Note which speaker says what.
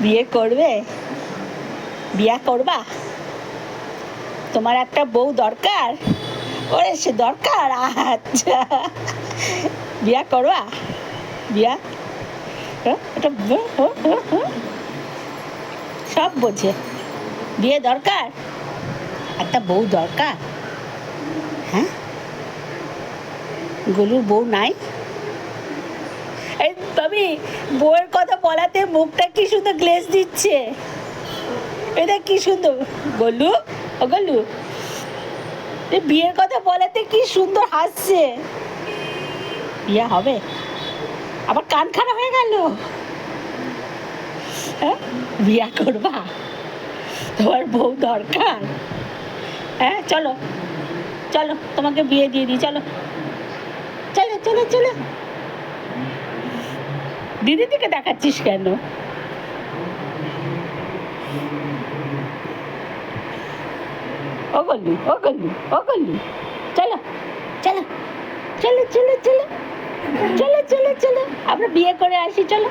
Speaker 1: বিয়ে করবে? বিয়া করবা? তোমার একটা বউ দরকার? ওরে সে দরকার, আচ্ছা। বিয়া করবা? বিয়া এটা সব বোঝে। বিয়ে দরকার, একটা বউ দরকার। হ্যাঁ, গোলুর বউ নাই? এই তবে বউয়ের কথা বলাতে মুখটা কি সুন্দর গ্লেজ দিচ্ছে, এটা কি সুন্দর। গোলু, ও গোলু, বিয়ের কথা বলাতে কি সুন্দর হাসছে। বিয়ে হবে? আবার কান খারাপ হয়ে গেল। হ্যাঁ, বিয়া করবা? তোমার বউ দরকার? হ্যাঁ, চলো চলো, তোমাকে বিয়ে দিয়ে দিই, চলো চলো চলো চলো। দিদির দিকে দেখাচ্ছিস কেন? ও গল্লু, ও গল্লু, ও গল্লু, চলো চলো চলো চলো চলো চলো চলো চলো, আমরা বিয়ে করে আসি, চলো।